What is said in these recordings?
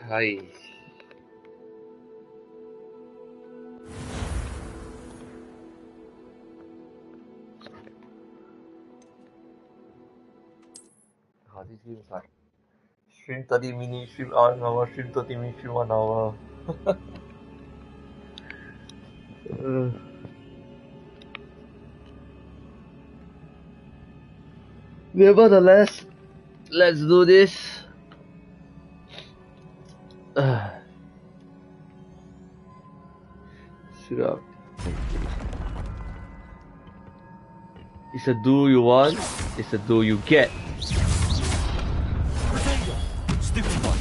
Hi. This game is like stream 30 minutes, stream 1 hour, stream 30 minutes, stream 1 hour. Nevertheless, let's do this. Shoot up. It's a do you want, it's a do you get. Stupid one.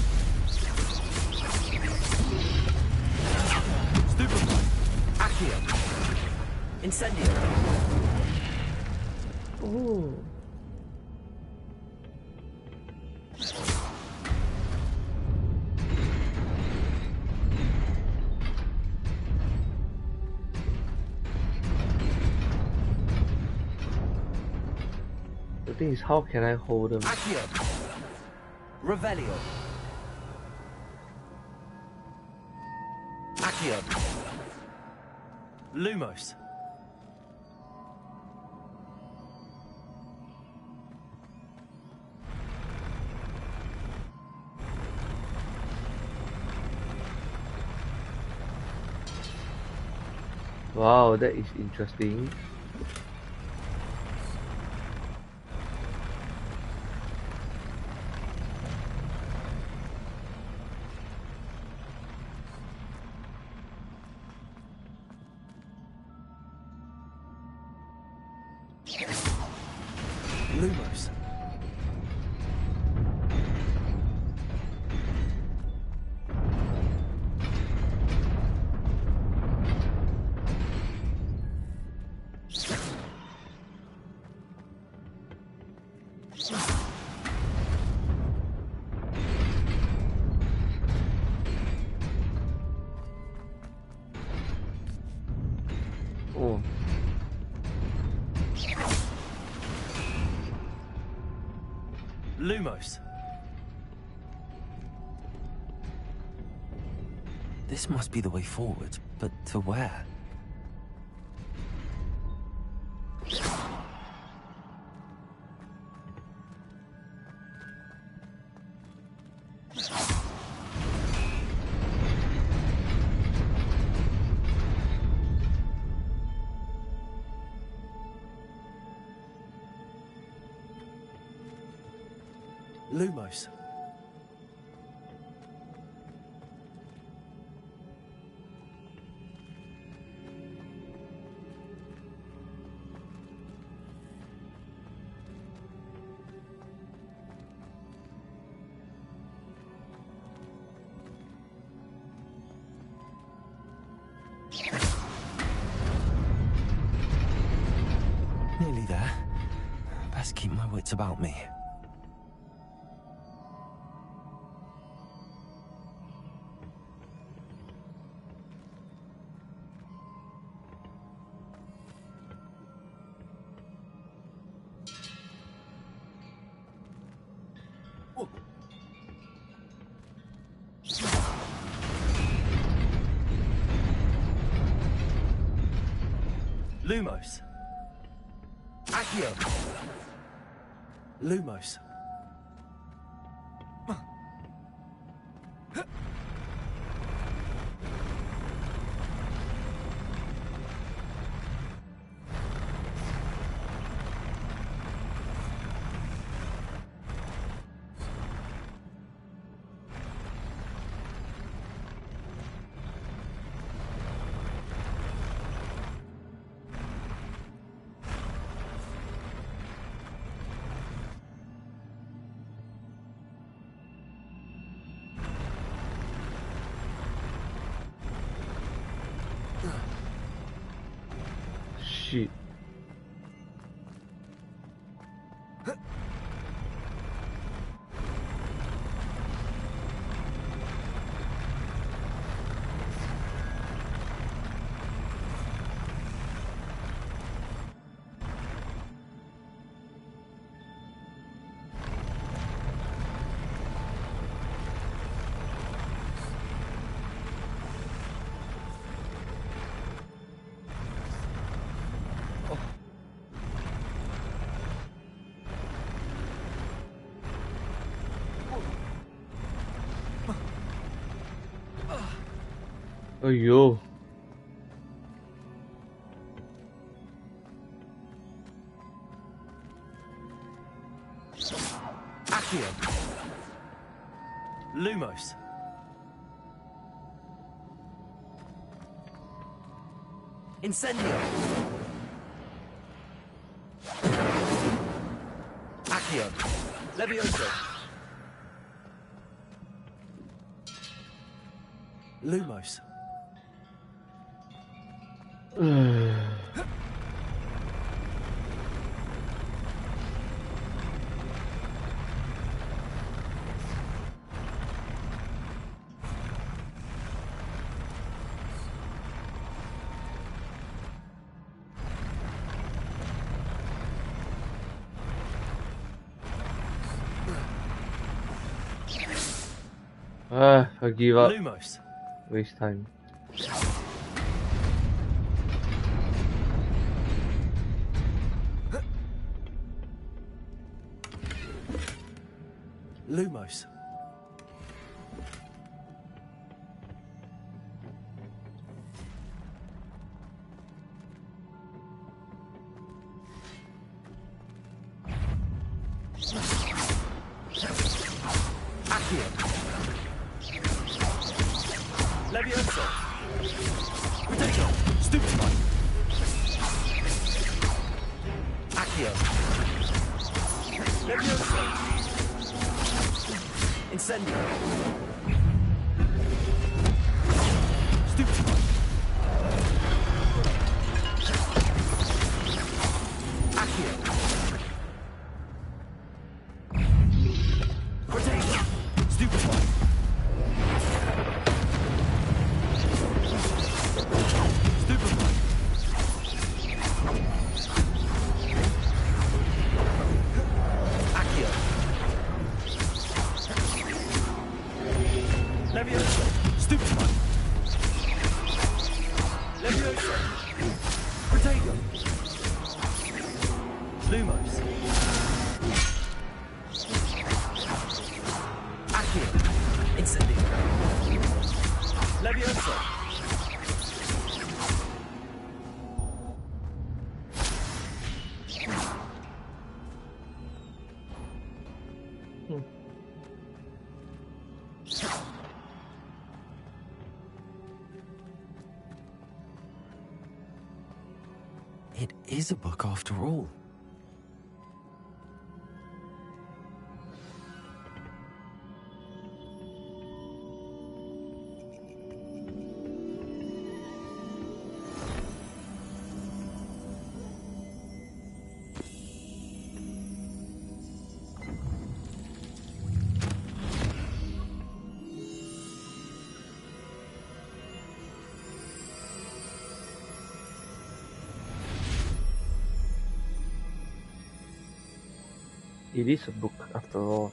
Stupid one. Accio. Incendio. Oh. The thing is, how can I hold them? Accio. Revelio. Accio. Lumos. Wow, that is interesting. Lumos. Oh. Lumos. This must be the way forward, but to where? Lumos. Nearly there. Best keep my wits about me. Lumos. Accio. Lumos. Shit. అయ్యో Accio. Lumos. Incendio. Accio. Levioso. Lumos. I give up. Lumos. Waste time. Lumos. Accio. Levioso. Potato. Stupefy. Accio. Levioso. Incendio. Stupefy. Accio. Potato. Stupefy. Stupefy. Accio. Levioso. Stupefy. Levioso. Potato. Lumos. Accio. Incendio. Levioso. It is a book after all. It is a book after all.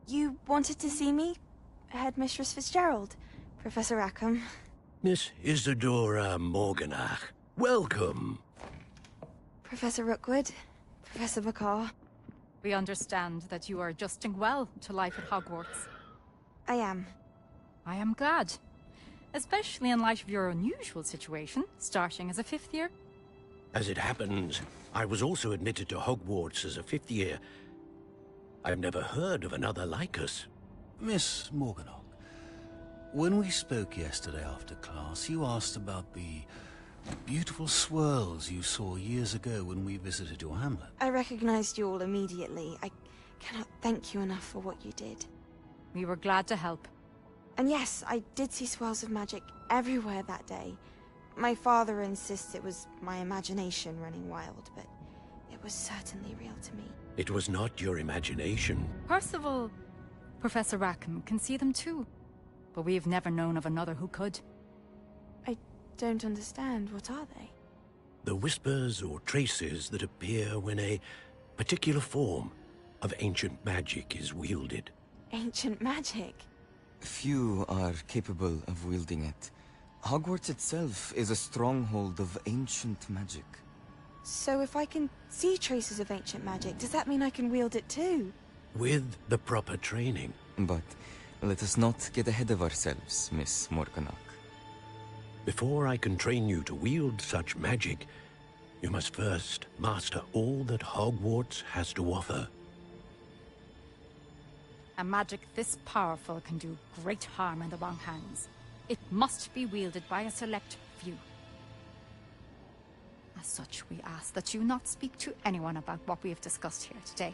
You wanted to see me? Headmistress Fitzgerald, Professor Rackham. Miss Isadora Morganach, welcome. Professor Rookwood, Professor Bakar. We understand that you are adjusting well to life at Hogwarts. I am. I am glad. Especially in light of your unusual situation, starting as a 5th year. As it happens, I was also admitted to Hogwarts as a 5th year. I've never heard of another like us. Miss Morganach, when we spoke yesterday after class, you asked about the beautiful swirls you saw years ago when we visited your hamlet. I recognized you all immediately. I cannot thank you enough for what you did. We were glad to help. And yes, I did see swirls of magic everywhere that day. My father insists it was my imagination running wild, but it was certainly real to me. It was not your imagination. Percival, Professor Rackham can see them too. But we have never known of another who could. I don't understand. What are they? The whispers or traces that appear when a particular form of ancient magic is wielded. Ancient magic? Few are capable of wielding it. Hogwarts itself is a stronghold of ancient magic. So if I can see traces of ancient magic, does that mean I can wield it too? With the proper training. But let us not get ahead of ourselves, Miss Morganach. Before I can train you to wield such magic, you must first master all that Hogwarts has to offer. A magic this powerful can do great harm in the wrong hands. It must be wielded by a select few. As such, we ask that you not speak to anyone about what we have discussed here today.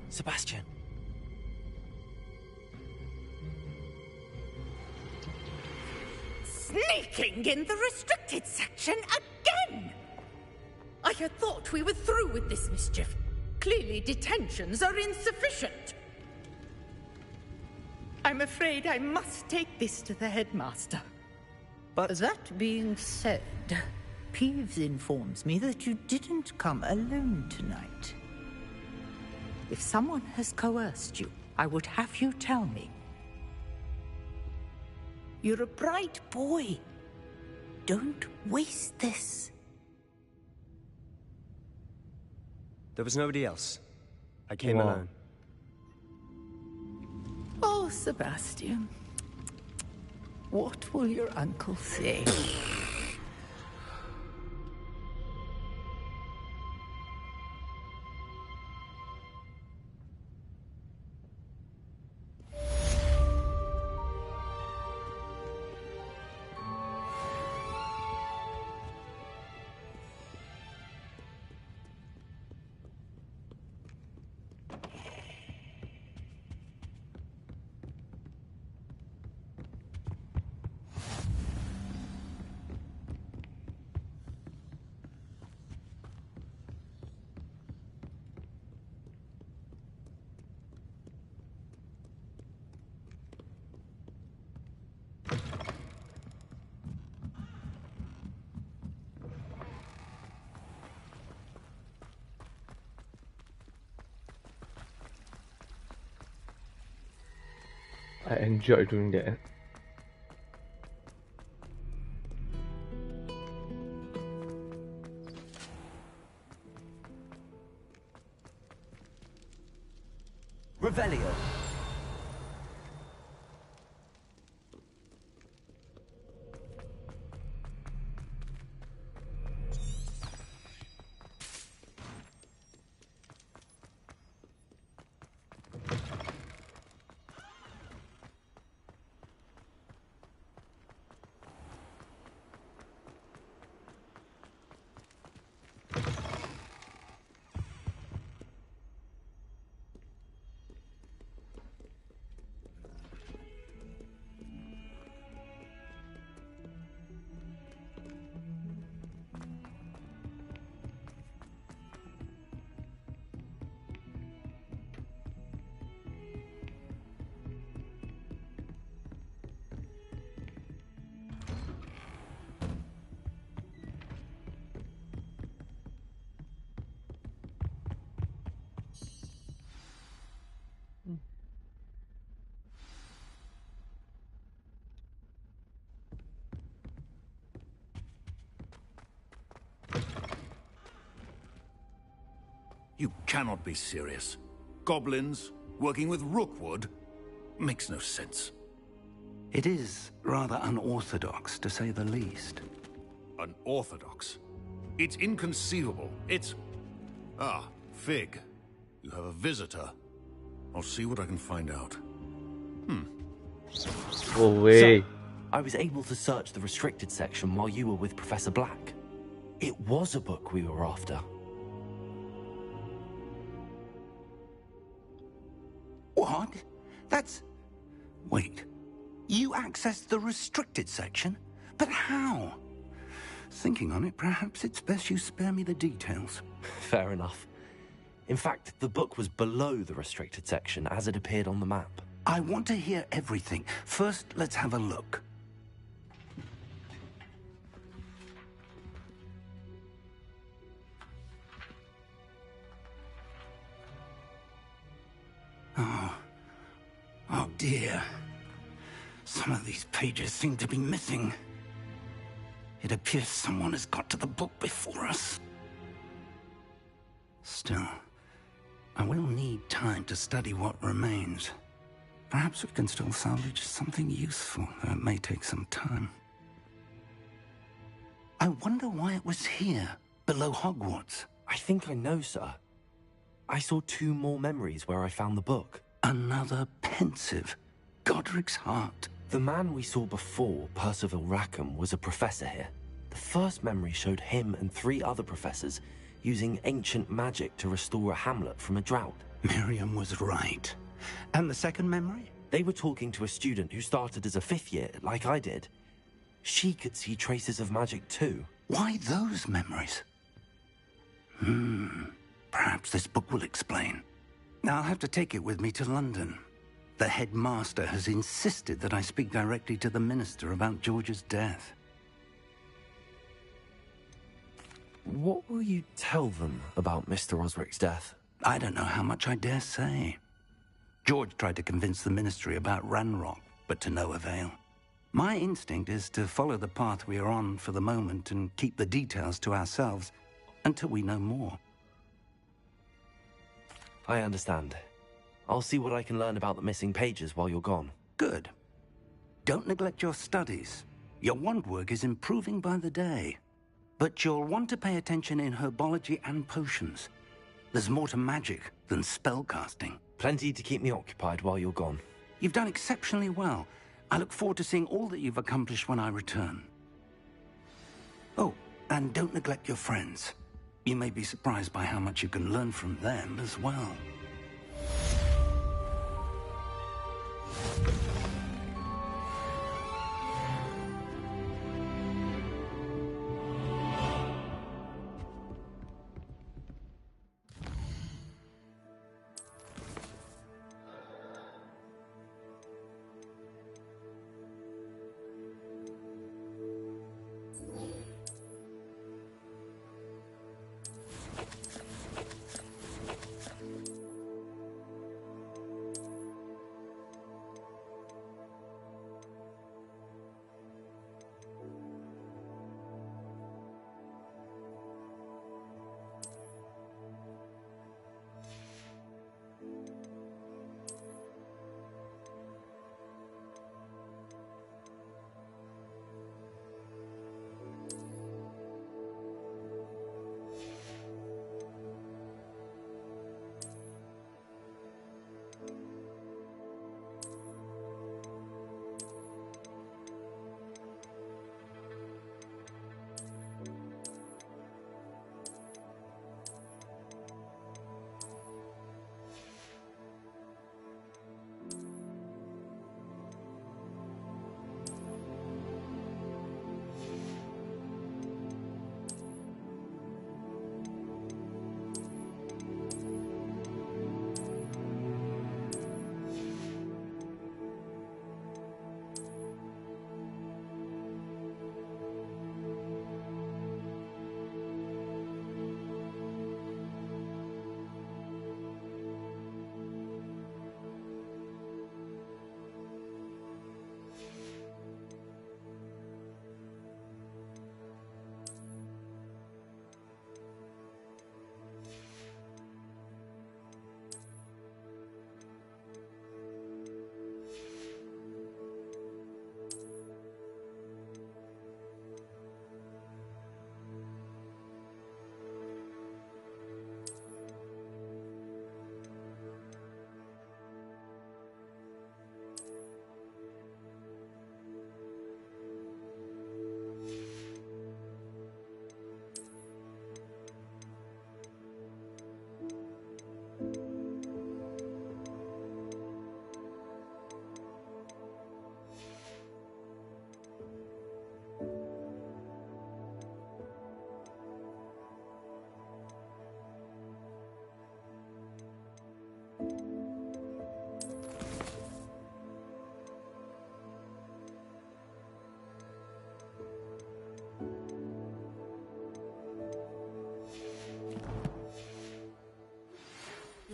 Sebastian. Sneaking in the restricted section again! I had thought we were through with this mischief. Clearly detentions are insufficient. I'm afraid I must take this to the headmaster. But that being said, Peeves informs me that you didn't come alone tonight. If someone has coerced you, I would have you tell me. You're a bright boy. Don't waste this. There was nobody else. I came Wow. alone. Oh, Sebastian. What will your uncle say? I enjoy doing that. Revelio. You cannot be serious. Goblins working with Rookwood? Makes no sense. It is rather unorthodox, to say the least. Unorthodox? It's inconceivable. It's... Ah, Fig. You have a visitor. I'll see what I can find out. No way. So, I was able to search the restricted section while you were with Professor Black. It was a book we were after. What? That's... Wait. You accessed the restricted section? But how? Thinking on it, perhaps it's best you spare me the details. Fair enough. In fact, the book was below the restricted section as it appeared on the map. I want to hear everything. First, let's have a look. Oh dear. Some of these pages seem to be missing. It appears someone has got to the book before us. Still, I will need time to study what remains. Perhaps we can still salvage something useful, though it may take some time. I wonder why it was here, below Hogwarts. I think I know, sir. I saw 2 more memories where I found the book. Another pensive. Godric's heart. The man we saw before, Percival Rackham, was a professor here. The first memory showed him and 3 other professors using ancient magic to restore a hamlet from a drought. Miriam was right. And the second memory? They were talking to a student who started as a 5th year, like I did. She could see traces of magic too. Why those memories? Perhaps this book will explain. Now I'll have to take it with me to London. The headmaster has insisted that I speak directly to the minister about George's death. What will you tell them about Mr. Osric's death? I don't know how much I dare say. George tried to convince the ministry about Ranrock, but to no avail. My instinct is to follow the path we are on for the moment and keep the details to ourselves until we know more. I understand. I'll see what I can learn about the missing pages while you're gone. Good. Don't neglect your studies. Your wand work is improving by the day. But you'll want to pay attention in herbology and potions. There's more to magic than spellcasting. Plenty to keep me occupied while you're gone. You've done exceptionally well. I look forward to seeing all that you've accomplished when I return. Oh, and don't neglect your friends. You may be surprised by how much you can learn from them as well.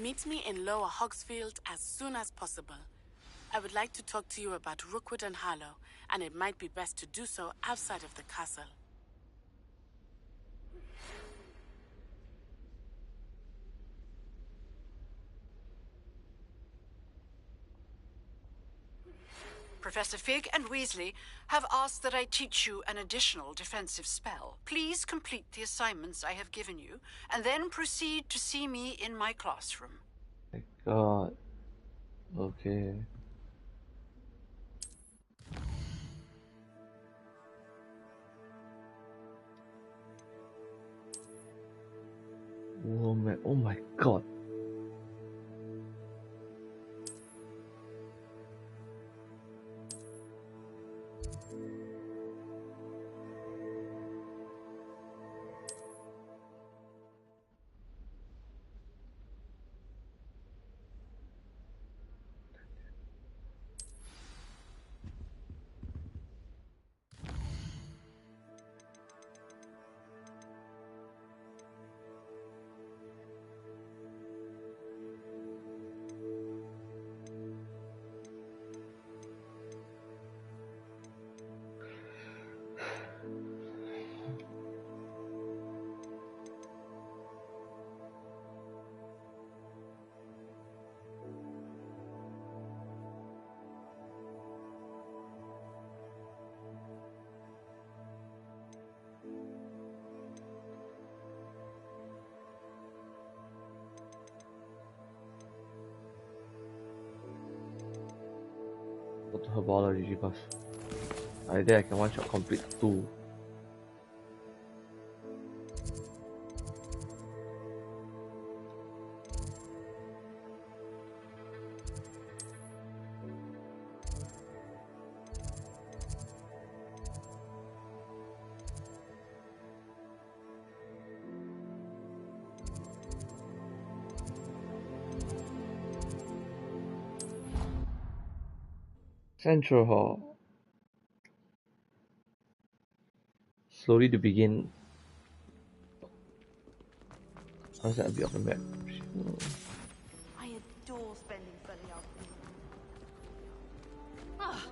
Meet me in Lower Hogsfield as soon as possible. I would like to talk to you about Rookwood and Harlow, and it might be best to do so outside of the castle. Professor Fig and Weasley have asked that I teach you an additional defensive spell. Please complete the assignments I have given you, and then proceed to see me in my classroom. My God. Okay. Oh man! Oh my God. Go to herbology because either I can one shot complete 2. Central Hall. Slowly to begin. How's that a bit of a map? I adore spending sunny afternoons. Ah.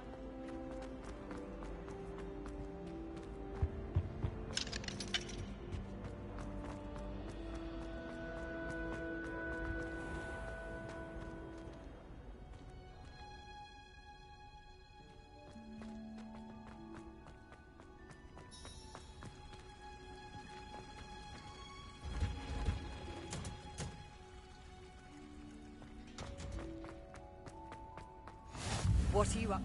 What are you up?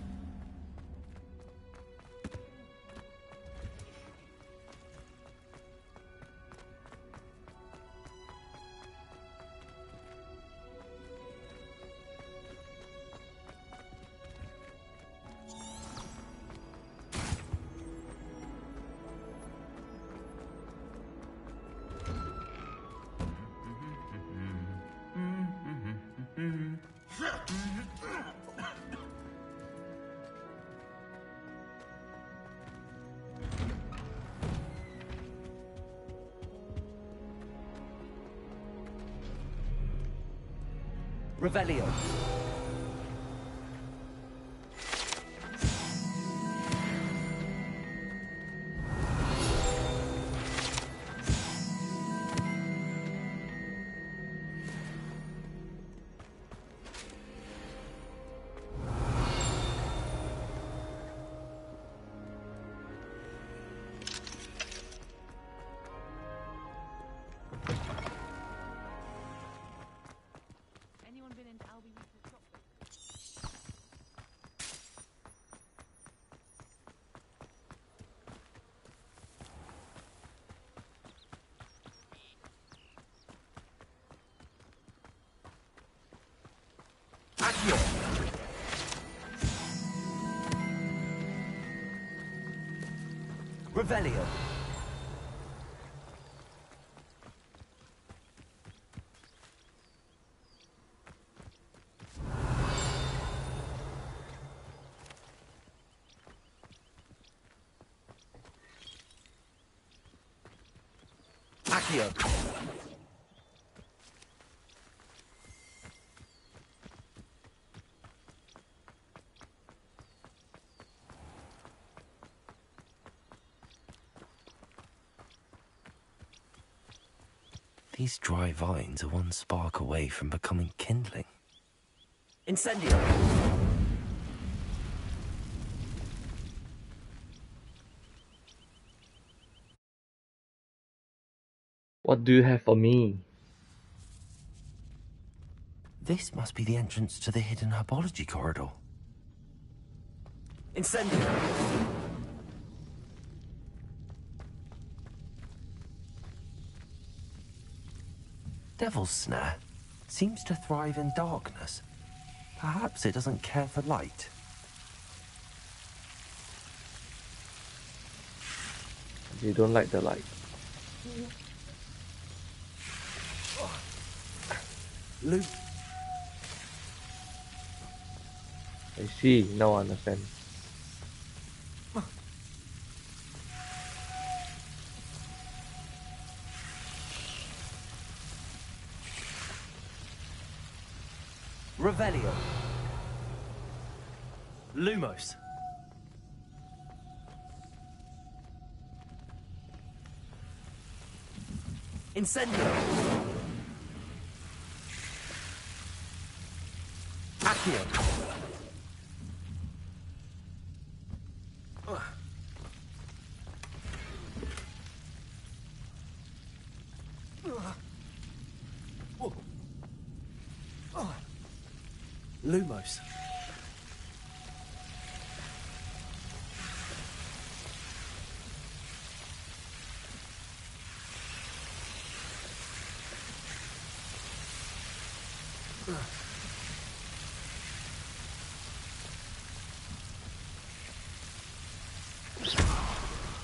Revelio. Revelio. Accio. These dry vines are one spark away from becoming kindling. Incendio! What do you have for me? This must be the entrance to the hidden herbology corridor. Incendio! Devil's Snare seems to thrive in darkness. Perhaps it doesn't care for light. You don't like the light. Luke. I see, now I understand. Revelio. Lumos. Incendio. Accio. Lumos.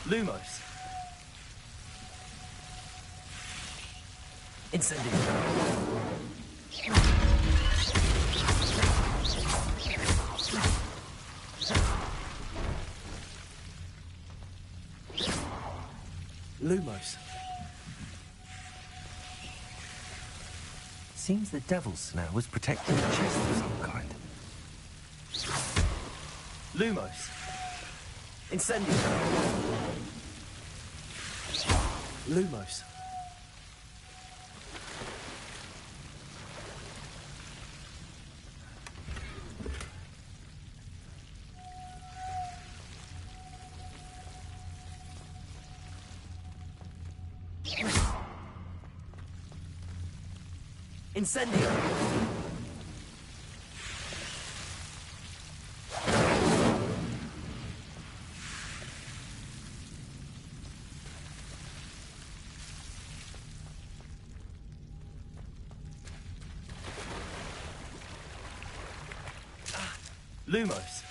Lumos. Incendio. Lumos. Seems the Devil's Snare was protecting a chest of some kind. Lumos. Incendio. Lumos. Incendio. Lumos.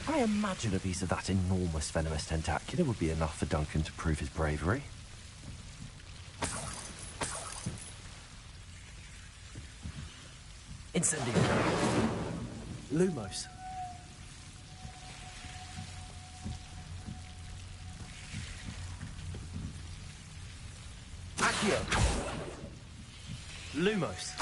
I imagine a piece of that enormous venomous tentacula would be enough for Duncan to prove his bravery. Incendio. Lumos. Accio. Lumos.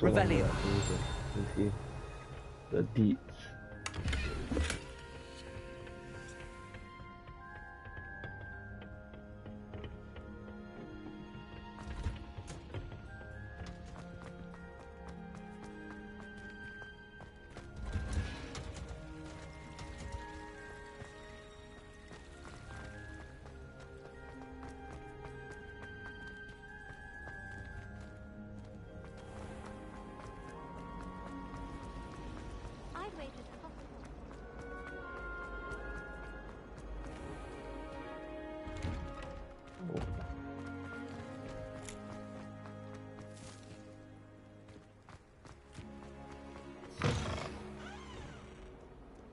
Revelio. You see the deeds. Waited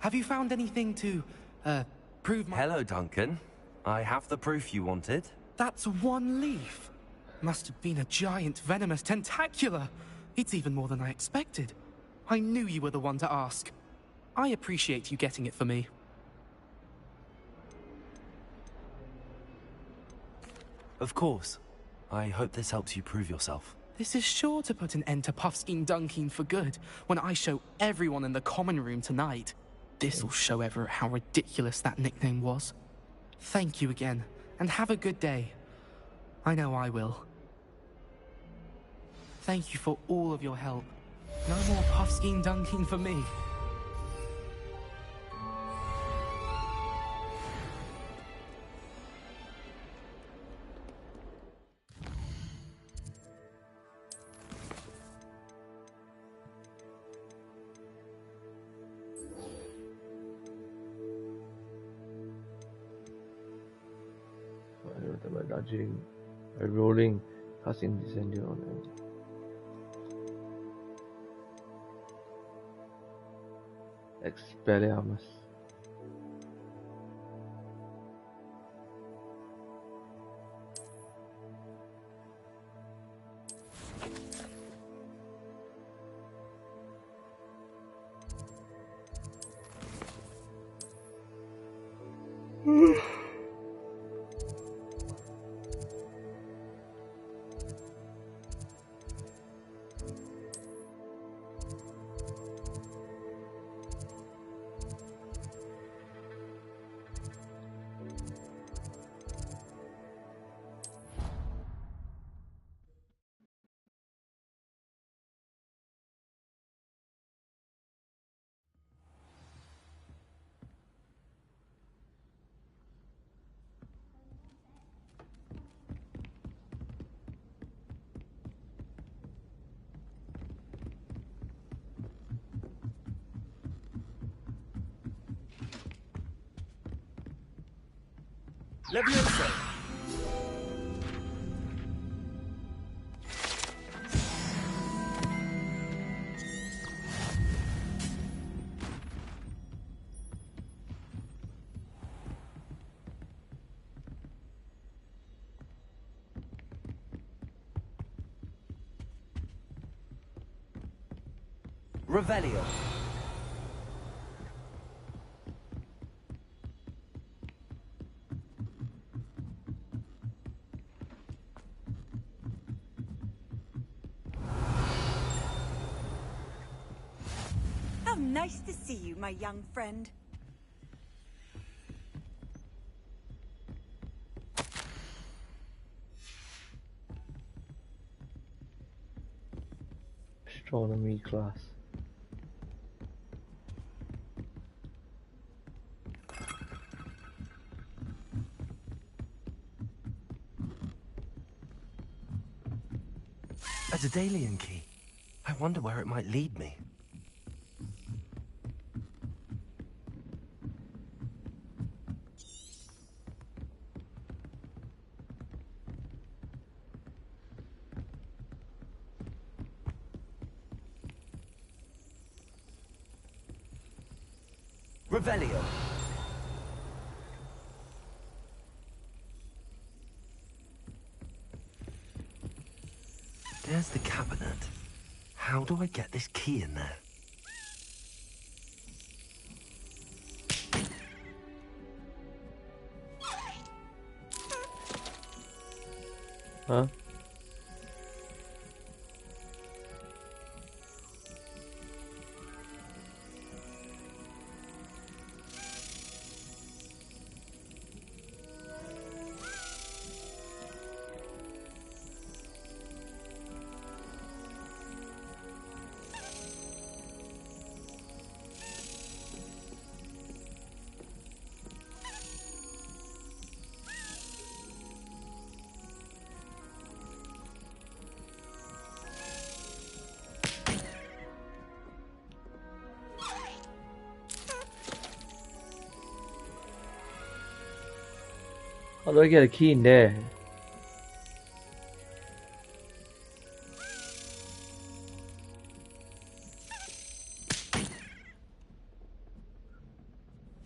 Have you found anything to, prove my... Hello, Duncan. I have the proof you wanted. That's one leaf. Must have been a giant venomous tentacula. It's even more than I expected. I knew you were the one to ask. I appreciate you getting it for me. Of course. I hope this helps you prove yourself. This is sure to put an end to Puffskein Dunkeen for good when I show everyone in the common room tonight. This'll show Everett how ridiculous that nickname was. Thank you again, and have a good day. I know I will. Thank you for all of your help. No more Puffskein Dunkeen for me. By dodging, by rolling, casting Descending on enemy. Expelliarmus. Leviosa! Revelio. How nice to see you, my young friend. Astronomy class. A Daedalian key. I wonder where it might lead me. Revelio. There's the cabinet. How do I get this key in there? Huh? How do I get a key in there?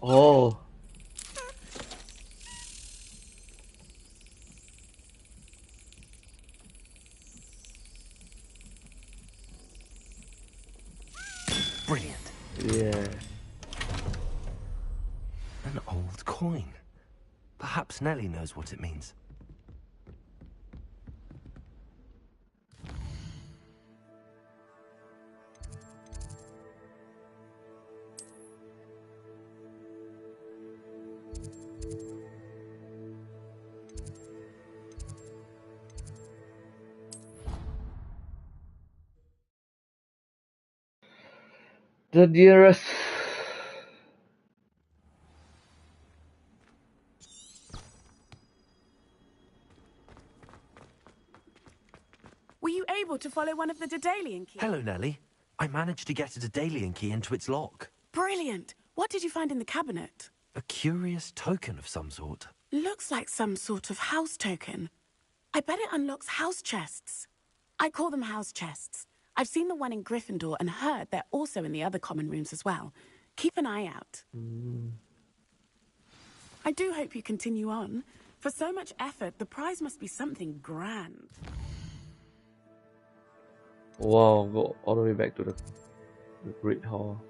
Oh. Brilliant. Yeah. An old coin. Perhaps Nellie knows what it means. The dearest. Were you able to follow one of the Daedalian keys? Hello, Nellie. I managed to get a Daedalian key into its lock. Brilliant. What did you find in the cabinet? A curious token of some sort. Looks like some sort of house token. I bet it unlocks house chests. I call them house chests. I've seen the one in Gryffindor and heard they're also in the other common rooms as well. Keep an eye out. I do hope you continue on. For so much effort, the prize must be something grand. Wow, go all the way back to the Great Hall.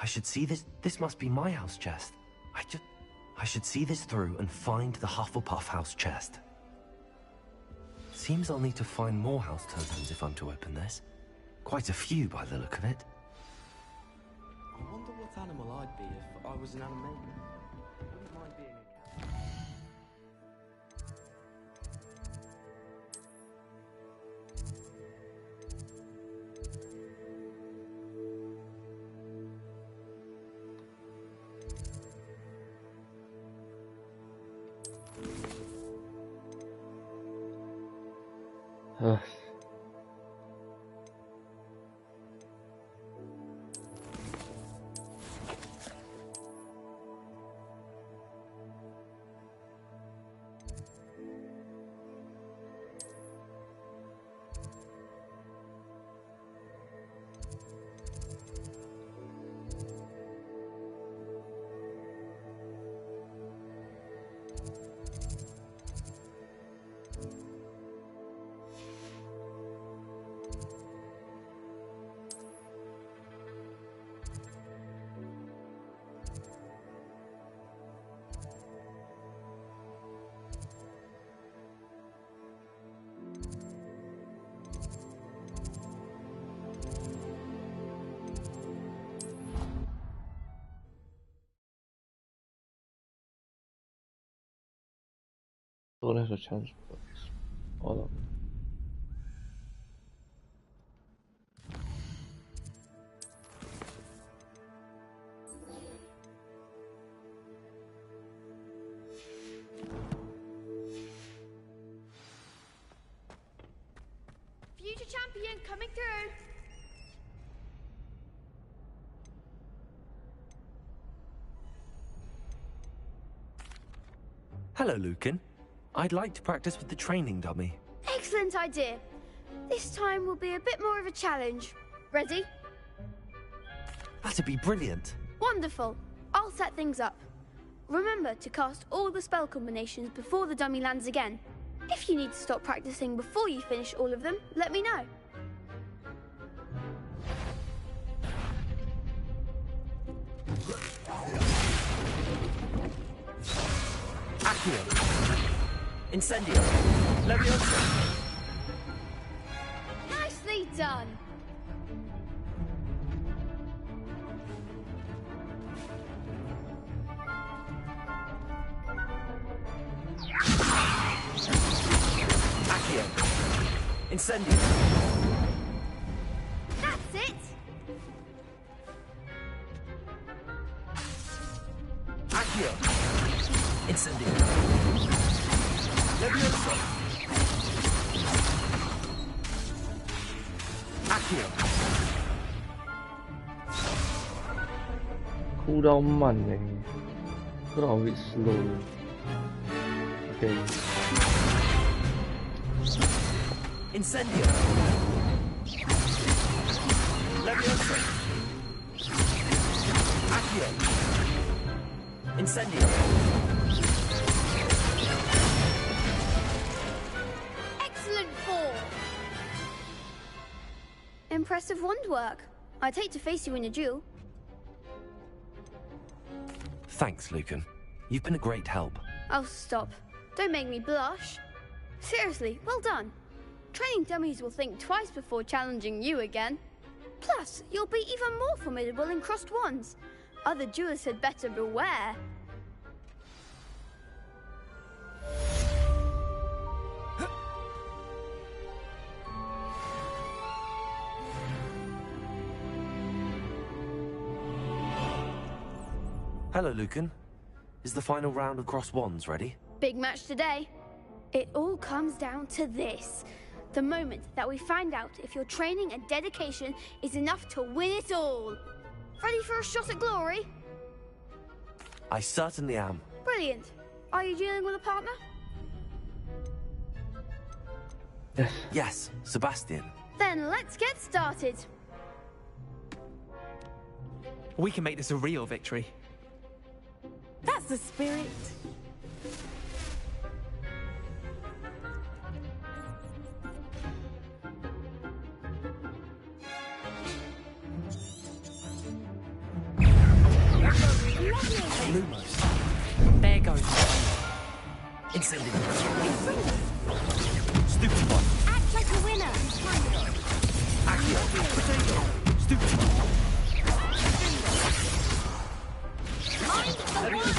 I should see this. This must be my house chest. I should see this through and find the Hufflepuff house chest. Seems I'll need to find more house tokens if I'm to open this. Quite a few by the look of it. I wonder what animal I'd be if I was an animator. Wouldn't mind being a cat. Don't have a chance for this. All of them. Future champion coming through. Hello, Lucan. I'd like to practice with the training dummy. Excellent idea. This time will be a bit more of a challenge. Ready? That'd be brilliant. Wonderful. I'll set things up. Remember to cast all the spell combinations before the dummy lands again. If you need to stop practicing before you finish all of them, let me know. Accio. Incendio. Leviosa. Nicely done. Accio. Incendio. That's it. Accio. Incendio. Leviosa. cooldown 慢呢 ，cooldown a bit slow. Okay. Incendio. Leviosa. Accio. Incendio. Excellent fall! Impressive wand work. I'd hate to face you in a duel. Thanks, Lucan. You've been a great help. Oh, stop. Don't make me blush. Seriously, well done. Training dummies will think twice before challenging you again. Plus, you'll be even more formidable in crossed wands. Other duelists had better beware. Hello, Lucan. Is the final round of cross wands ready? Big match today. It all comes down to this. The moment that we find out if your training and dedication is enough to win it all. Ready for a shot at glory? I certainly am. Brilliant. Are you dealing with a partner? Yes. Yes, Sebastian. Then let's get started. We can make this a real victory. That's the spirit. Lumos. There goes. Incendio. Stupefy. Act like a winner. Accio. Stupefy. Mind the wand.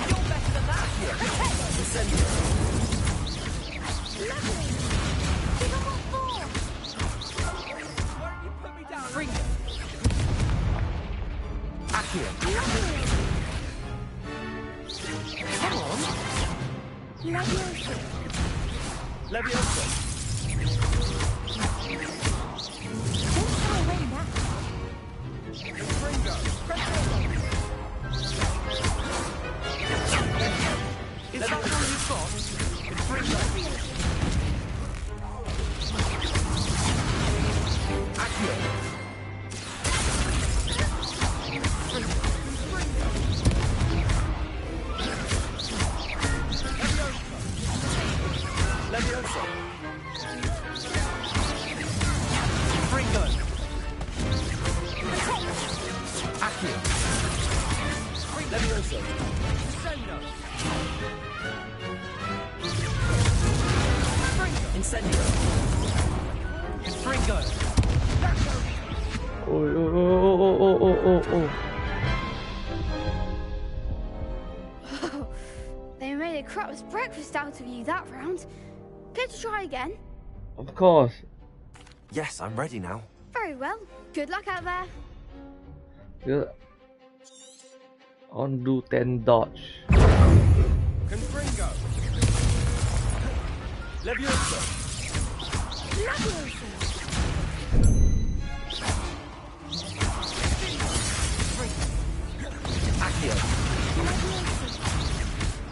You're better than that. Incendio. Lovely. Give him what for. Fringo. Accio. Come on. Leviosa. Leviosa. Don't throw away now. Fringo. Is that all you've got? Fringo. Accio. Leviosa. Fringo. Accio. Leviosa. Incendio. Fringo. Oh, oh, oh, oh, oh, oh, oh, oh. They made a crap's breakfast out of you that round. Care to try again? Of course. Yes, I'm ready now. Very well. Good luck out there. Yeah. Undo 10 dodge. Confringo. Leviosa. Leviosa. Accio.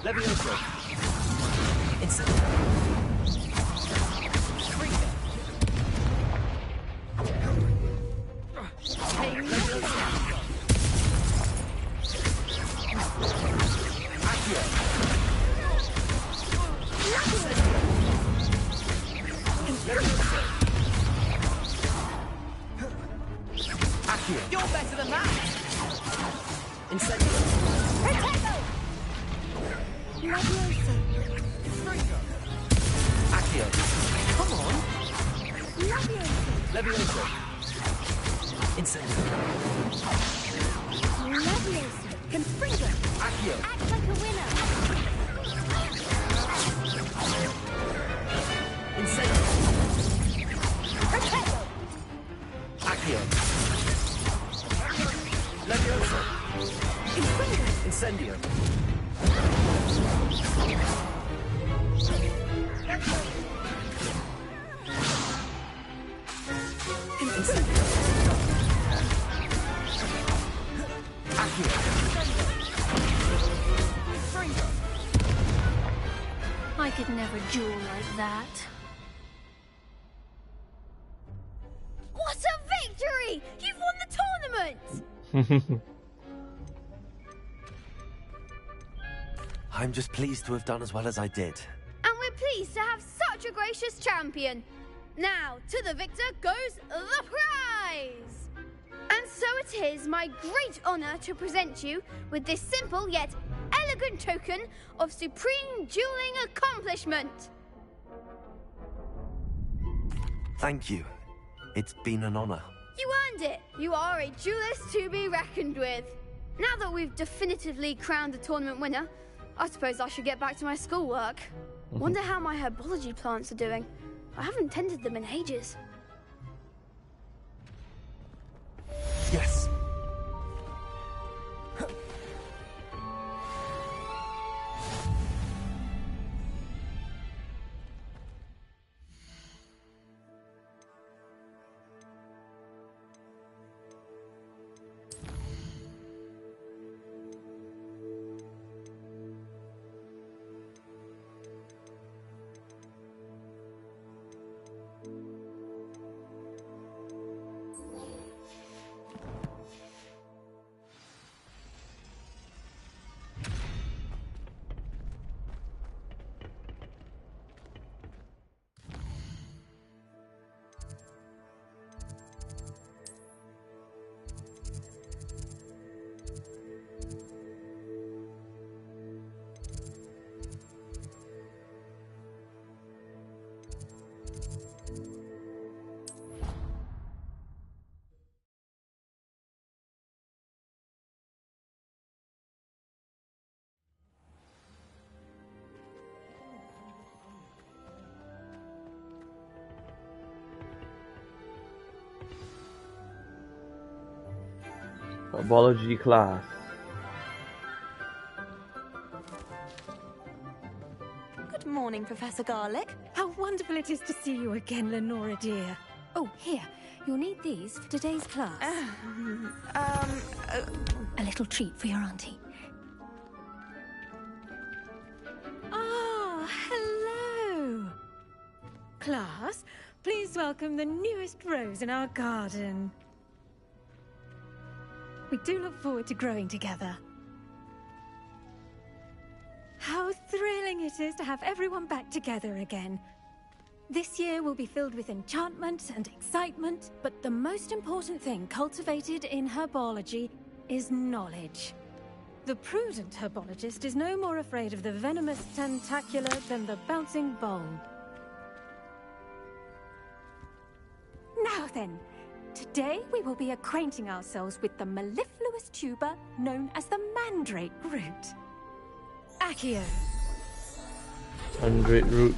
Leviosa. Incendio. You're better than that! Incendio. Protego! Leviosa. Accio. Come on! Leviosa. Leviosa. Incendio. Leviosa. Confringo. Accio. Act like a winner. Incendio. Protego. Accio. Leviosa. Incendio. I could never duel like that. What a victory! You've won the tournament! I'm just pleased to have done as well as I did. And we're pleased to have such a gracious champion. Now, to the victor goes the prize! And so it is my great honor to present you with this simple yet elegant token of supreme dueling accomplishment. Thank you. It's been an honor. You earned it. You are a duelist to be reckoned with. Now that we've definitively crowned the tournament winner, I suppose I should get back to my schoolwork. Wonder how my herbology plants are doing. I haven't tended them in ages. Yes. Biology class. Good morning, Professor Garlick. How wonderful it is to see you again, Lenora dear. Oh, here. You'll need these for today's class. A little treat for your auntie. Ah, hello. Class, please welcome the newest rose in our garden. We do look forward to growing together. How thrilling it is to have everyone back together again. This year will be filled with enchantment and excitement, but the most important thing cultivated in herbology is knowledge. The prudent herbologist is no more afraid of the venomous tentacula than the bouncing bulb. Now then, today we will be acquainting ourselves with the mellifluous tuber known as the mandrake root. Accio. Mandrake root.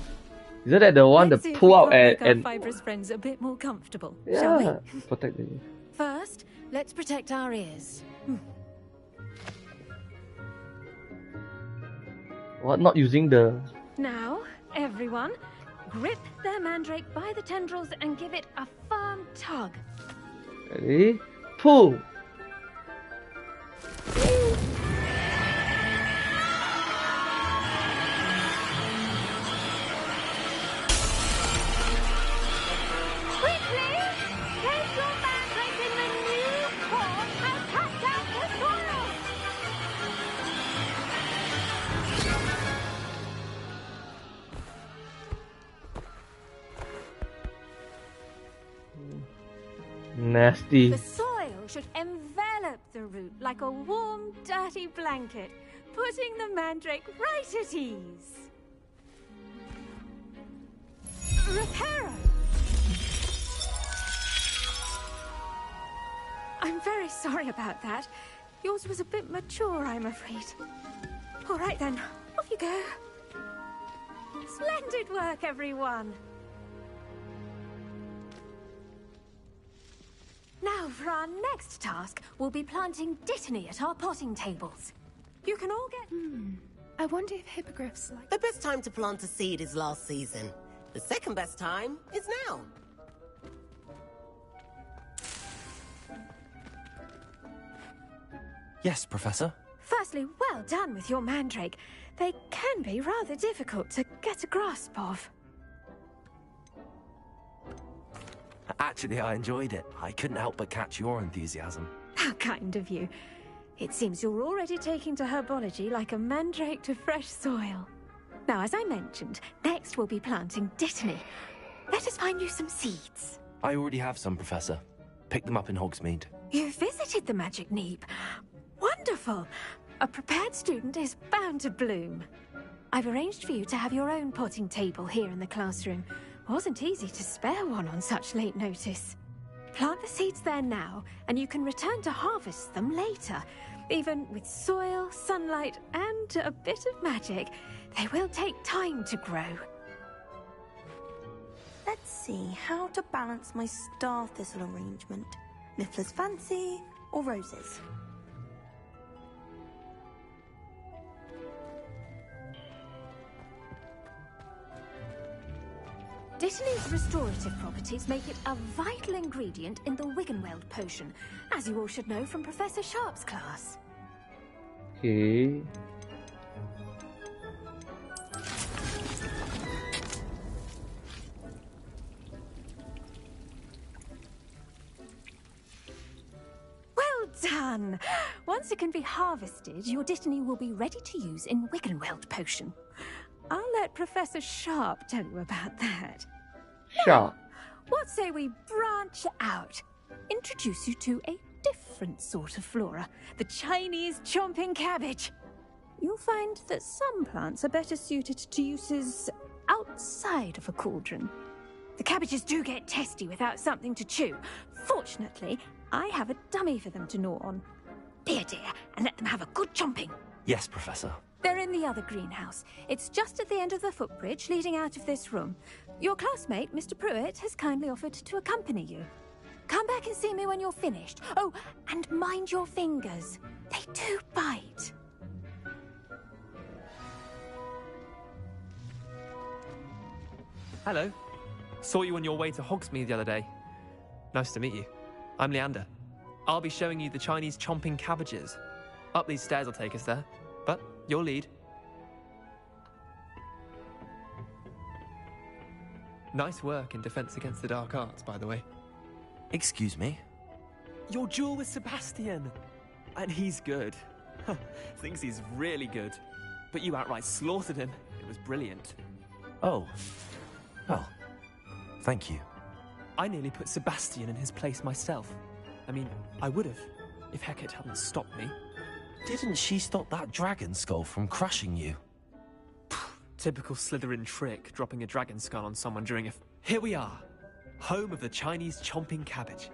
Isn't that the one Let's that see if pull we out can't make our and fibrous friends a bit more comfortable, shall yeah, we? protect the First, let's protect our ears. what? Not using the Now, everyone, grip their mandrake by the tendrils and give it a firm tug. ready? Pull. Quickly, place your mandrake in the new pot and cut down the soil. Nasty. The soil should envelop the root like a warm, dirty blanket, putting the mandrake right at ease. Reparo! I'm very sorry about that. Yours was a bit mature, I'm afraid. All right then, off you go. Splendid work, everyone. Now, for our next task, we'll be planting dittany at our potting tables. You can all get... I wonder if hippogriffs like... The best time to plant a seed is last season. The second best time is now. Yes, Professor. Firstly, well done with your mandrake. They can be rather difficult to get a grasp of. Actually, I enjoyed it. I couldn't help but catch your enthusiasm. How kind of you. It seems you're already taking to herbology like a mandrake to fresh soil. Now, as I mentioned, next we'll be planting dittany. Let us find you some seeds. I already have some, Professor. Picked them up in Hogsmeade. You visited the Magic Neep. Wonderful. A prepared student is bound to bloom. I've arranged for you to have your own potting table here in the classroom. Wasn't easy to spare one on such late notice. Plant the seeds there now, and you can return to harvest them later. Even with soil, sunlight, and a bit of magic, they will take time to grow. Let's see how to balance my star thistle arrangement. Niffler's fancy or roses? Dittany's restorative properties make it a vital ingredient in the Wiggenweld potion, as you all should know from Professor Sharp's class. Okay. Well done! Once it can be harvested, your Dittany will be ready to use in Wiggenweld potion. I'll let Professor Sharp tell you about that. Sharp. What say we branch out? Introduce you to a different sort of flora, the Chinese chomping cabbage. You'll find that some plants are better suited to uses outside of a cauldron. The cabbages do get testy without something to chew. Fortunately, I have a dummy for them to gnaw on. Dear, and let them have a good chomping. Yes, Professor. They're in the other greenhouse. It's just at the end of the footbridge leading out of this room. Your classmate, Mr. Pruitt, has kindly offered to accompany you. Come back and see me when you're finished. Oh, and mind your fingers. They do bite. Hello. Saw you on your way to Hogsmeade the other day. Nice to meet you. I'm Leander. I'll be showing you the Chinese chomping cabbages. Up these stairs will take us there, but your lead. Nice work in Defense Against the Dark Arts, by the way. Excuse me? Your duel with Sebastian! And he's good. Thinks he's really good. But you outright slaughtered him. It was brilliant. Oh. Well, thank you. I nearly put Sebastian in his place myself. I mean, I would have, if Hecate hadn't stopped me. Didn't she stop that dragon skull from crushing you? Typical Slytherin trick, dropping a dragon skull on someone during a... Here we are, home of the Chinese chomping cabbage.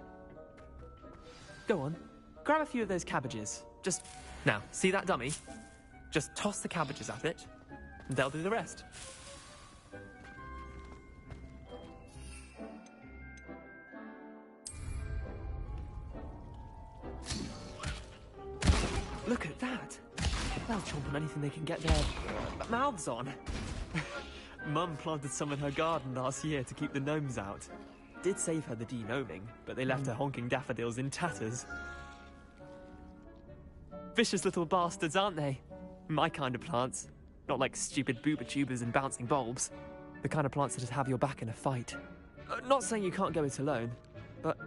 Go on, grab a few of those cabbages. Just... Now, see that dummy? Just toss the cabbages at it, and they'll do the rest. Look at that! They'll chomp on anything they can get their mouths on. Mum planted some in her garden last year to keep the gnomes out. Did save her the de-gnoming, but they left her honking daffodils in tatters. Vicious little bastards, aren't they? My kind of plants. Not like stupid booba tubers and bouncing bulbs. The kind of plants that'd have your back in a fight. Not saying you can't go it alone, but...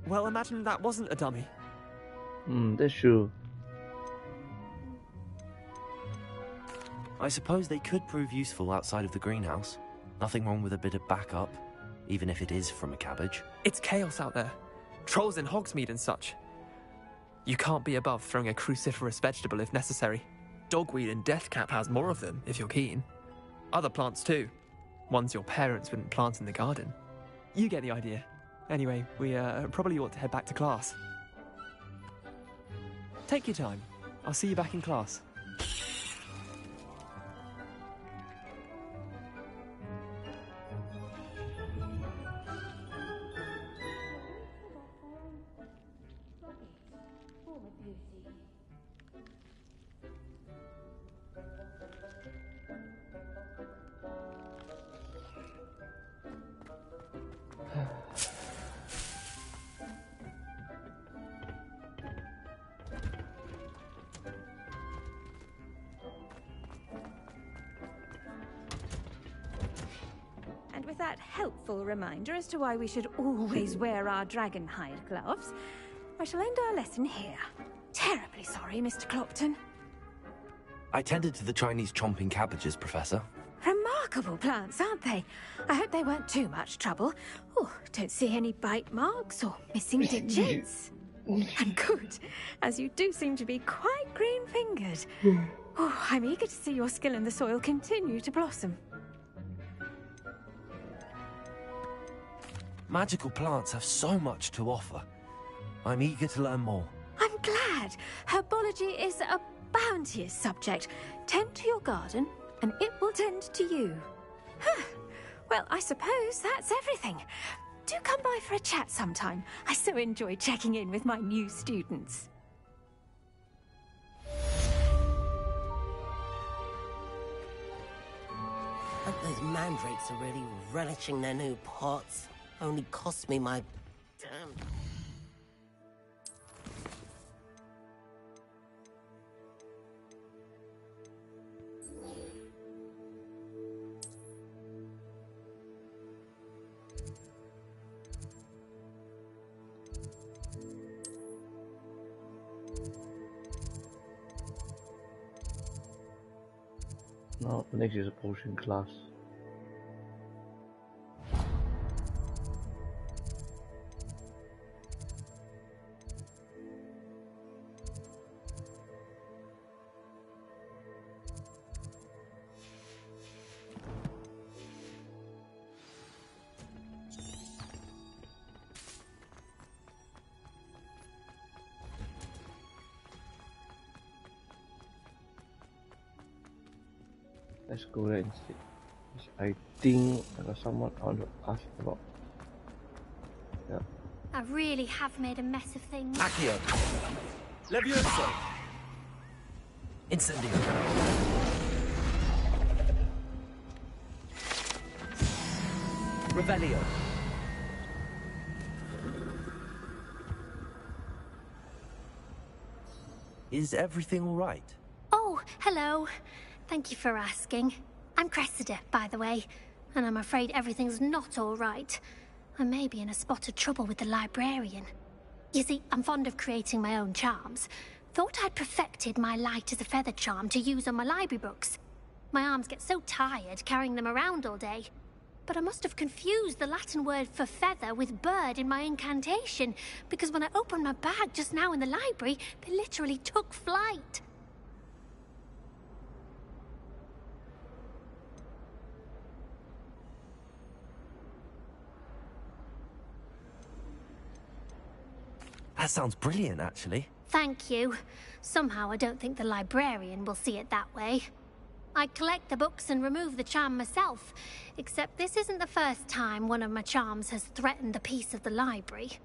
Well, imagine that wasn't a dummy. That's true. I suppose they could prove useful outside of the greenhouse. Nothing wrong with a bit of backup, even if it is from a cabbage. It's chaos out there. Trolls in Hogsmeade and such. You can't be above throwing a cruciferous vegetable if necessary. Dogweed and deathcap has more of them, if you're keen. Other plants too. Ones your parents wouldn't plant in the garden. You get the idea. Anyway, we probably ought to head back to class. Take your time. I'll see you back in class. with that helpful reminder as to why we should always wear our dragon hide gloves, I shall end our lesson here. Terribly sorry, Mr. Clopton. I tended to the Chinese chomping cabbages, Professor. Remarkable plants, aren't they? I hope they weren't too much trouble. Oh, don't see any bite marks or missing digits. And good, as you do seem to be quite green-fingered. Oh, I'm eager to see your skill in the soil continue to blossom. Magical plants have so much to offer. I'm eager to learn more. I'm glad. Herbology is a bounteous subject. Tend to your garden, and it will tend to you. Well, I suppose that's everything. Do come by for a chat sometime. I so enjoy checking in with my new students. I hope those mandrakes are really relishing their new pots. Only cost me my damn... No, the next is a potion class. Let's go there instead. I think I got someone I want to ask about. Yeah. I really have made a mess of things. Accio. Levioso. Incendio. Revelio. Is everything all right? Oh, hello. Thank you for asking. I'm Cressida, by the way, and I'm afraid everything's not all right. I may be in a spot of trouble with the librarian. You see, I'm fond of creating my own charms. Thought I'd perfected my light as a feather charm to use on my library books. My arms get so tired carrying them around all day. But I must have confused the Latin word for feather with bird in my incantation, because when I opened my bag just now in the library, they literally took flight. That sounds brilliant, actually. Thank you. Somehow I don't think the librarian will see it that way. I collect the books and remove the charm myself, except this isn't the first time one of my charms has threatened the peace of the library.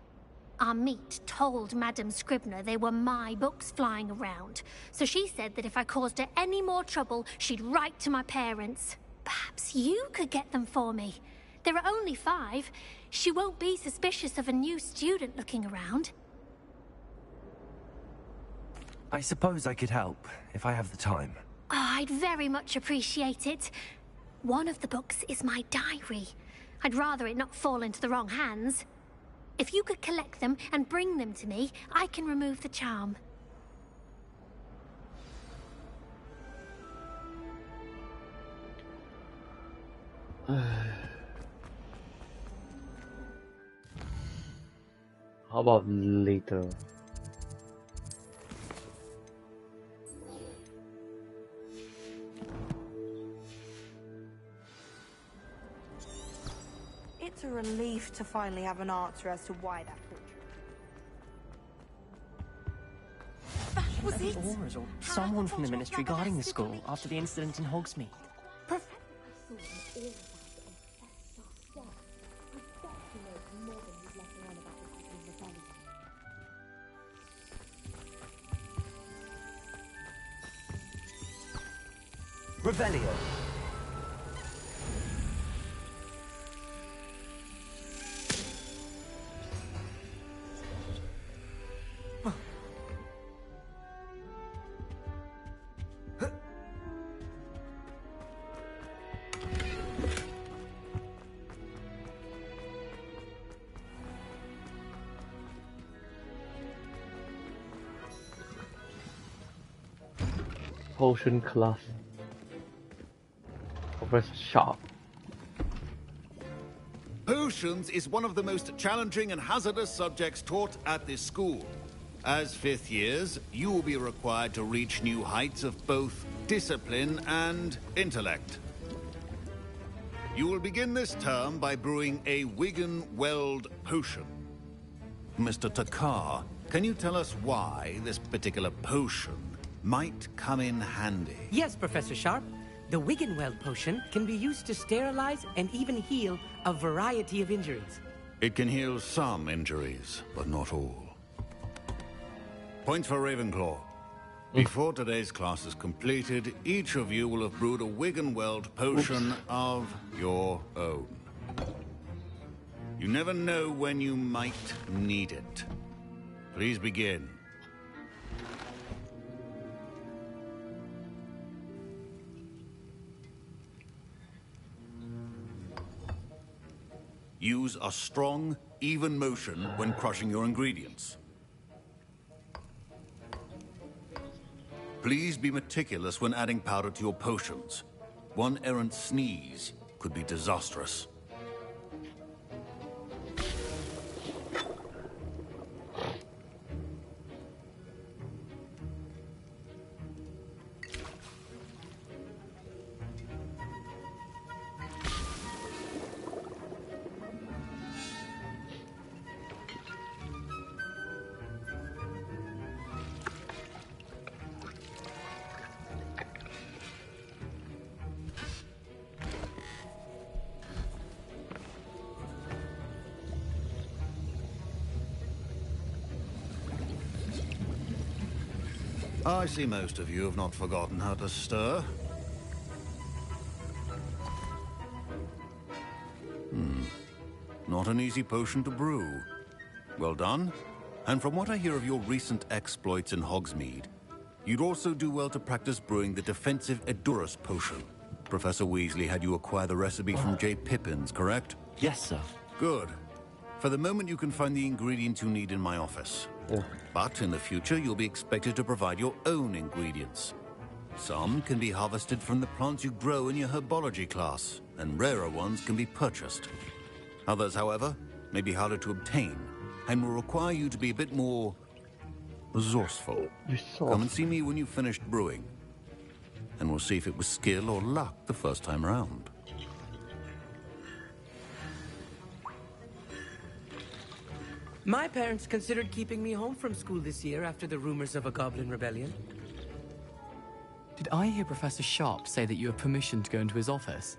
Our meet told Madame Scribner they were my books flying around, so she said that if I caused her any more trouble, she'd write to my parents. Perhaps you could get them for me. There are only 5. She won't be suspicious of a new student looking around. I suppose I could help, if I have the time. Oh, I'd very much appreciate it. One of the books is my diary. I'd rather it not fall into the wrong hands. If you could collect them and bring them to me, I can remove the charm. How about later? It's a relief to finally have an answer as to why that portrait. That was it? Aurors or someone from the ministry guarding the school after the incident in Hogsmeade. Revelio. Potion class. Professor Sharp. Potions is one of the most challenging and hazardous subjects taught at this school. As 5th years, you will be required to reach new heights of both discipline and intellect. You will begin this term by brewing a Wigan-Weld potion. Mr. Takar, can you tell us why this particular potion might come in handy? Yes, Professor Sharp. The Wiggenweld potion can be used to sterilize and even heal a variety of injuries. It can heal some injuries, but not all. Points for Ravenclaw. Before today's class is completed, each of you will have brewed a Wiggenweld potion of your own. You never know when you might need it. Please begin. Use a strong, even motion when crushing your ingredients. Please be meticulous when adding powder to your potions. One errant sneeze could be disastrous. I see most of you have not forgotten how to stir. Not an easy potion to brew. Well done. And from what I hear of your recent exploits in Hogsmeade, you'd also do well to practice brewing the defensive Edurus potion. Professor Weasley had you acquire the recipe from J. Pippins, correct? Yes, sir. Good. For the moment, you can find the ingredients you need in my office. But in the future, you'll be expected to provide your own ingredients. Some can be harvested from the plants you grow in your herbology class, and rarer ones can be purchased. Others, however, may be harder to obtain, and will require you to be a bit more resourceful. Come and see me when you've finished brewing, and we'll see if it was skill or luck the first time around. My parents considered keeping me home from school this year after the rumors of a goblin rebellion. Did I hear Professor Sharp say that you have permission to go into his office?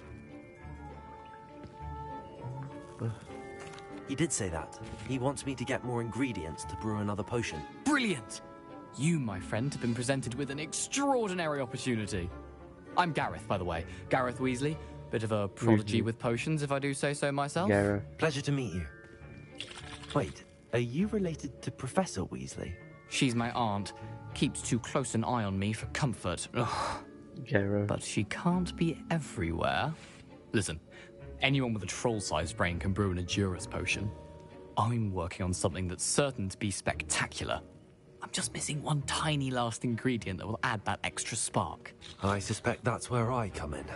He did say that. He wants me to get more ingredients to brew another potion. Brilliant! You, my friend, have been presented with an extraordinary opportunity. I'm Gareth, by the way. Gareth Weasley. Bit of a prodigy with potions, if I do say so myself. Gareth. Pleasure to meet you. Wait, are you related to Professor Weasley? She's my aunt. Keeps too close an eye on me for comfort. Ugh. But she can't be everywhere. Listen, anyone with a troll-sized brain can brew an Edurus potion. I'm working on something that's certain to be spectacular. I'm just missing one tiny last ingredient that will add that extra spark. I suspect that's where I come in.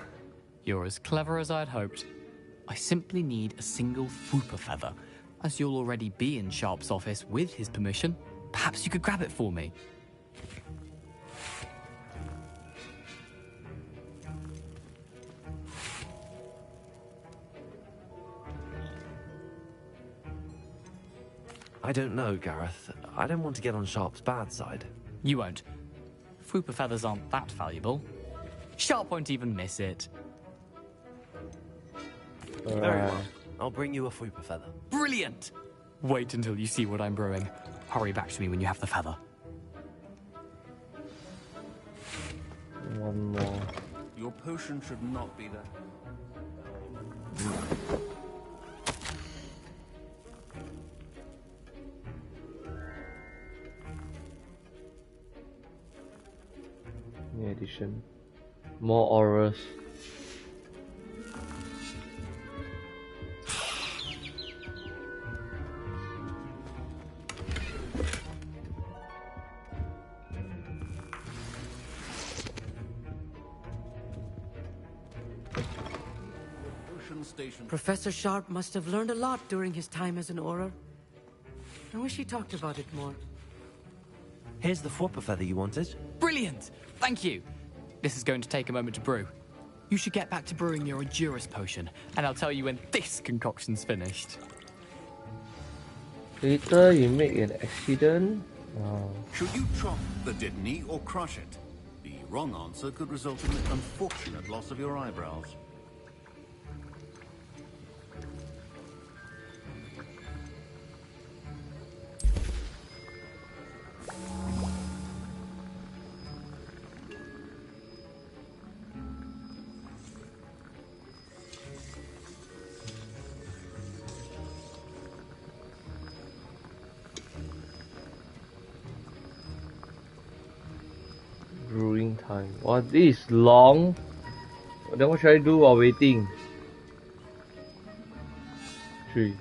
You're as clever as I'd hoped. I simply need a single Fwooper feather. As you'll already be in Sharp's office with his permission, perhaps you could grab it for me. I don't know, Gareth. I don't want to get on Sharp's bad side. You won't. Fwooper feathers aren't that valuable. Sharp won't even miss it. Very well. I'll bring you a Fwooper feather. Brilliant! Wait until you see what I'm brewing. Hurry back to me when you have the feather. One more. Your potion should not be there. New edition. More auras. potion station. Professor Sharp must have learned a lot during his time as an Auror. I wish he talked about it more. Here's the flopper feather you wanted. Brilliant! Thank you. This is going to take a moment to brew. You should get back to brewing your Endurus potion, and I'll tell you when this concoction's finished. Later you make an accident. Should you chop the Dittany or crush it? The wrong answer could result in the unfortunate loss of your eyebrows. Brewing time. Wow, this is long. Then what should I do while waiting? 3.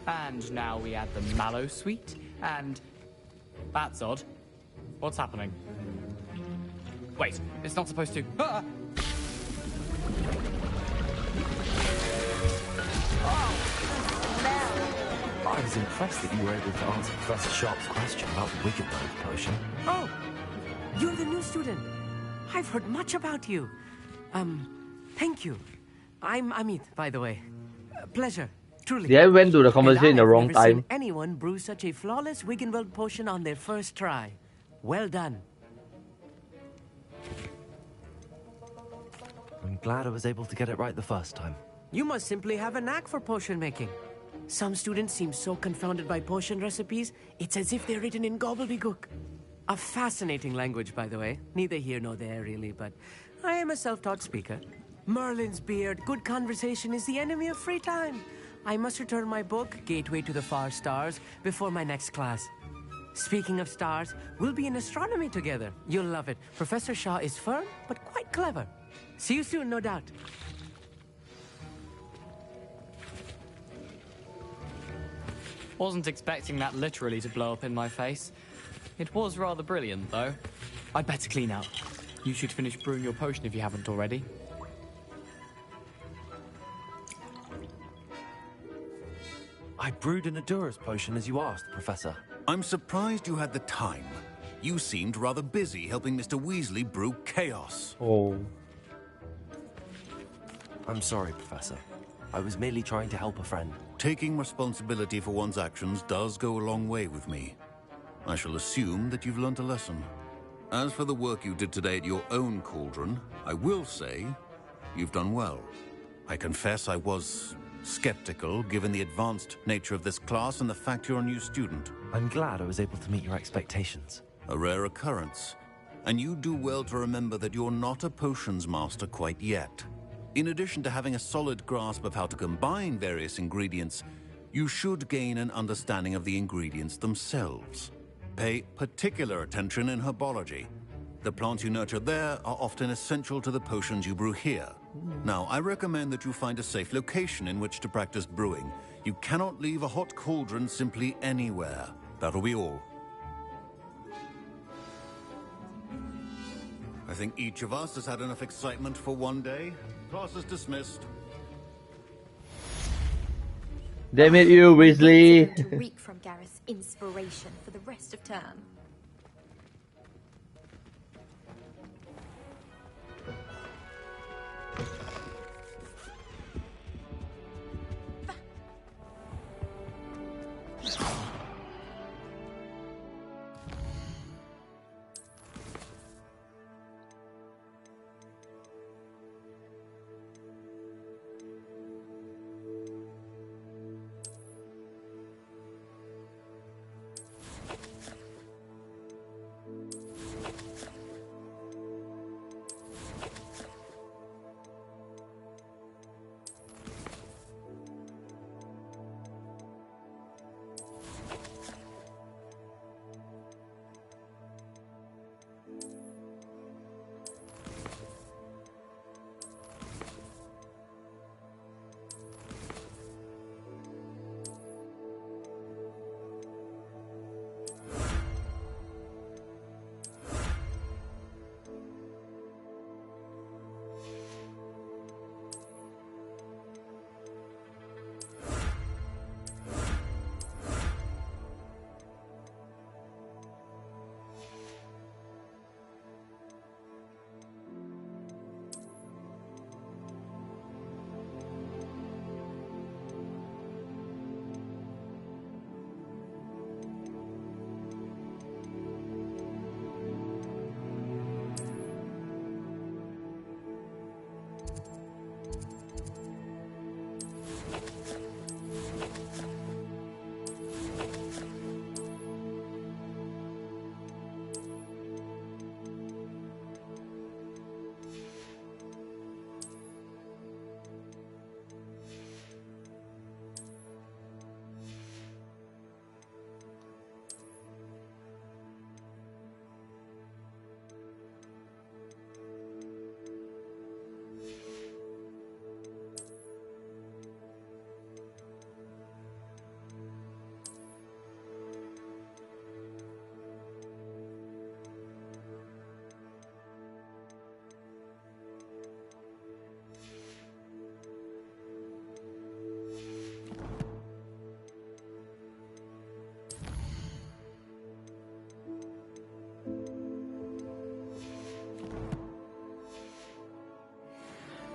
And now we add the mallow sweet, and... That's odd. What's happening? Wait, it's not supposed to... Ah! I was impressed that you were able to answer Professor Sharp's question about the Wiggenweld potion. Oh, you're the new student. I've heard much about you. Thank you. I'm Amit, by the way. Pleasure, truly. Yeah, I went to the conversation in the wrong I've never seen time. anyone brew such a flawless Wiggenweld potion on their first try. Well done. I'm glad I was able to get it right the first time. You must simply have a knack for potion making. Some students seem so confounded by potion recipes, it's as if they're written in gobbledygook. A fascinating language, by the way. Neither here nor there, really, but I am a self-taught speaker. Merlin's beard, good conversation is the enemy of free time. I must return my book, Gateway to the Far Stars, before my next class. Speaking of stars, we'll be in astronomy together. You'll love it. Professor Shaw is firm, but quite clever. See you soon, no doubt. Wasn't expecting that literally to blow up in my face. It was rather brilliant, though. I'd better clean up. You should finish brewing your potion if you haven't already. I brewed an Endurus potion as you asked, Professor. I'm surprised you had the time. You seemed rather busy helping Mr. Weasley brew chaos. Oh. I'm sorry, Professor. I was merely trying to help a friend. Taking responsibility for one's actions does go a long way with me. I shall assume that you've learnt a lesson. As for the work you did today at your own cauldron, I will say you've done well. I confess I was skeptical given the advanced nature of this class and the fact you're a new student. I'm glad I was able to meet your expectations. A rare occurrence. And you do well to remember that you're not a potions master quite yet. In addition to having a solid grasp of how to combine various ingredients, you should gain an understanding of the ingredients themselves. Pay particular attention in herbology. The plants you nurture there are often essential to the potions you brew here. Now, I recommend that you find a safe location in which to practice brewing. You cannot leave a hot cauldron simply anywhere. That'll be all. I think each of us has had enough excitement for one day. Class is dismissed. Damn it, you, Weasley. To reek from Gareth's inspiration for the rest of term.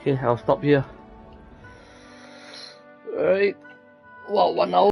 Okay, I'll stop here. Alright. Well, 1 hour.